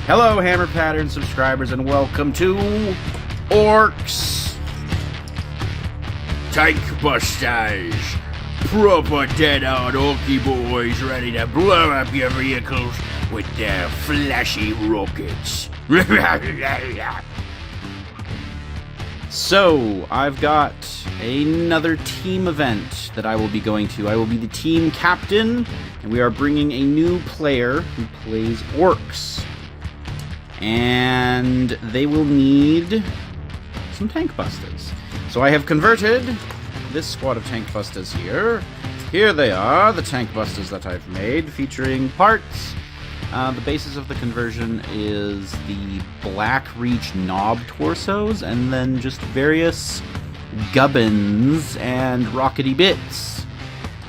Hello, Hammer Pattern subscribers, and welcome to Orks Tankbustas. Proper dead-on orky boys ready to blow up your vehicles with their flashy rockets. So, I've got another team event that I will be going to. I will be the team captain, and we are bringing a new player who plays orks. And they will need some tankbustas. So I have converted this squad of tankbustas here. Here they are, the tankbustas that I've made, featuring parts. The basis of the conversion is the Black Reach knob torsos, and then just various gubbins and rockety bits.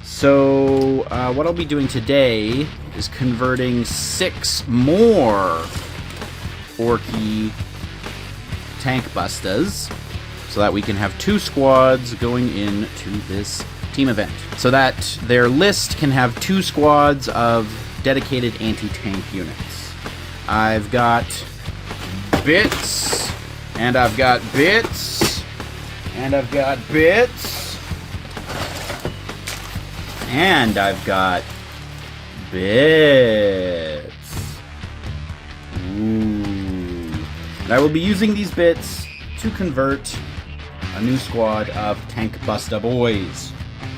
So what I'll be doing today is converting 6 more orky tankbustas so that we can have 2 squads going into this team event, so that their list can have 2 squads of dedicated anti-tank units. I've got bits, and I've got bits, and I've got bits, and I've got bits. Ooh. And I will be using these bits to convert a new squad of Tankbusta boys,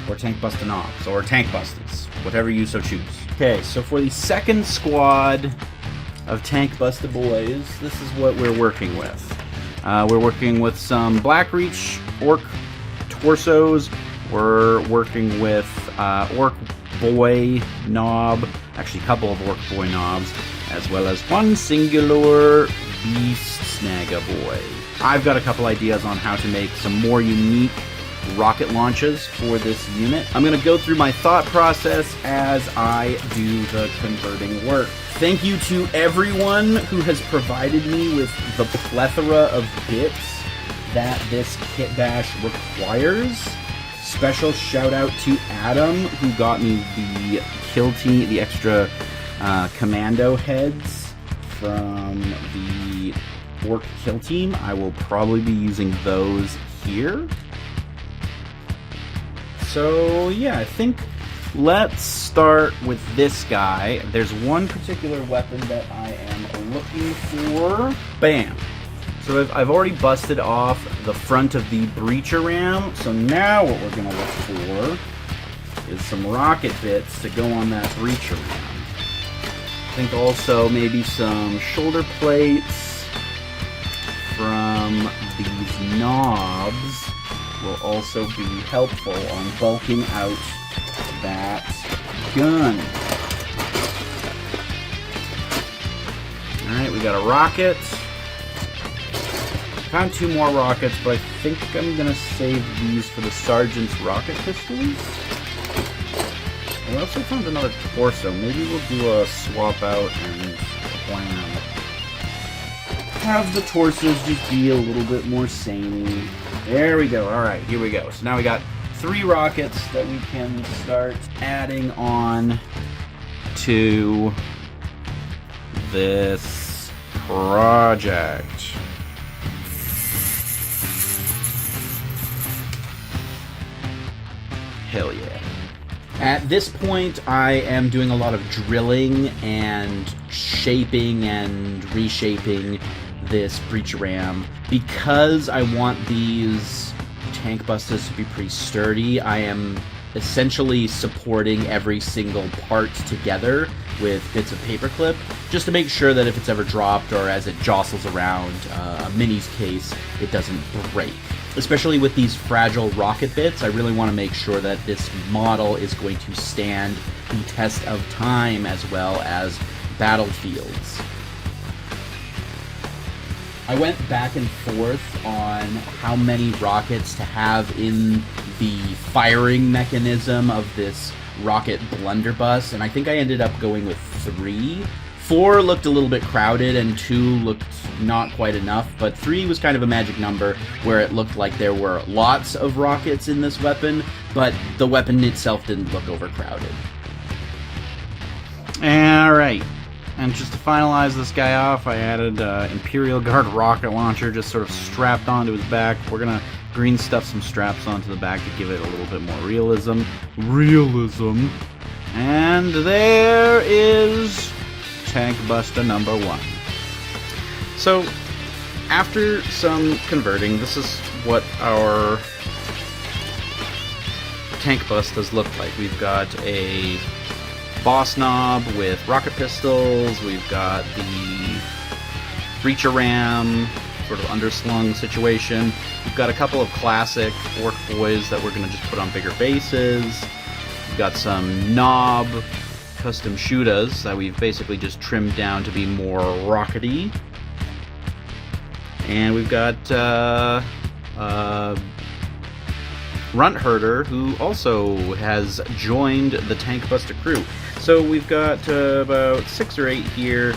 or Tankbusta knobs, or Tankbustas, whatever you so choose. Okay, so for the second squad of Tankbusta boys, this is what we're working with. We're working with some Black Reach orc torsos. We're working with orc boy knob, actually a couple of orc boy knobs, as well as one singular beast snagga boy. I've got a couple ideas on how to make some more unique rocket launches for this unit. I'm going to go through my thought process as I do the converting work. Thank you to everyone who has provided me with the plethora of bits that this Kitbash requires. Special shout out to Adam, who got me the kill team, the extra commando heads from the orc kill team. I will probably be using those here. So yeah, I think let's start with this guy. There's one particular weapon that I am looking for. Bam! So I've already busted off the front of the breacher ram. So now what we're going to look for is some rocket bits to go on that breacher ram. I think also maybe some shoulder plates from these knobs will also be helpful on bulking out that gun. Alright, we got a rocket. Found 2 more rockets, but I think I'm going to save these for the Sergeant's rocket pistols. I also found another torso. Maybe we'll do a swap out and plan. Have the torsos just be a little bit more samey. There we go. Alright, here we go. So now we got 3 rockets that we can start adding on to this project. Hell yeah. At this point, I am doing a lot of drilling and shaping and reshaping this breacher ram. Because I want these tankbustas to be pretty sturdy, I am essentially supporting every single part together with bits of paperclip, just to make sure that if it's ever dropped or as it jostles around a mini's case, it doesn't break. Especially with these fragile rocket bits, I really want to make sure that this model is going to stand the test of time as well as battlefields. I went back and forth on how many rockets to have in the firing mechanism of this rocket blunderbuss, and I think I ended up going with 3. 4 looked a little bit crowded, and 2 looked not quite enough, but 3 was kind of a magic number where it looked like there were lots of rockets in this weapon, but the weapon itself didn't look overcrowded. Alright, And just to finalize this guy off, I added Imperial Guard rocket launcher just sort of strapped onto his back. We're gonna green stuff some straps onto the back to give it a little bit more realism. And there is Tankbusta number 1. So, after some converting, this is what our Tankbustas look like. We've got a boss knob with rocket pistols, we've got the breacher ram, sort of underslung situation. We've got a couple of classic orc boys that we're going to just put on bigger bases. We've got some knob custom shootas that we've basically just trimmed down to be more rockety. And we've got Runt Herder, who also has joined the Tankbusta crew. So we've got about 6 or 8 here.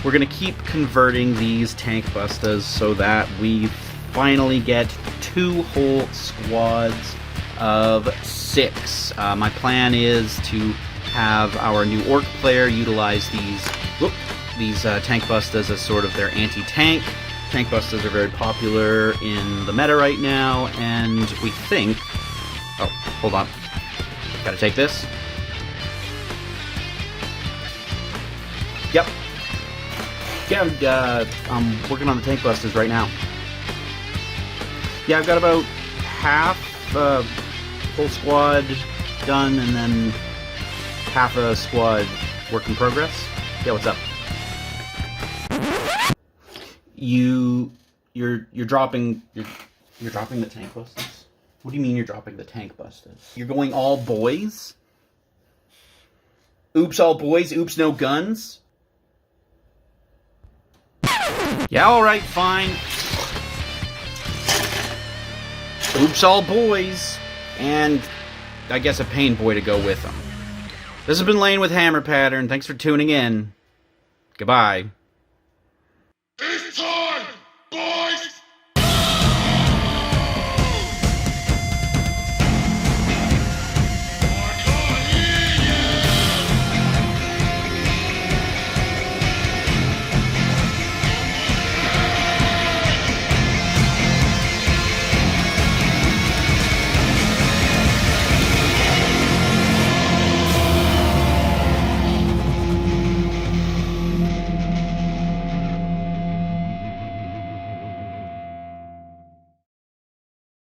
We're going to keep converting these Tankbustas so that we finally get 2 whole squads of 6. My plan is to have our new orc player utilize these Tankbustas as sort of their anti-tank. Tankbustas are very popular in the meta right now, and we think... Oh, hold on. Gotta take this. Yep. Yeah, I'm working on the Tankbustas right now. Yeah, I've got about half full squad done, and then half a squad work in progress. Yeah, what's up? You're dropping the Tankbustas? What do you mean you're dropping the Tankbustas? You're going all boys? Oops, all boys. Oops, no guns. Yeah, alright, fine. Oops, all boys. And I guess a pain boy to go with them. This has been Lane with Hammer Pattern. Thanks for tuning in. Goodbye. It's time, boys!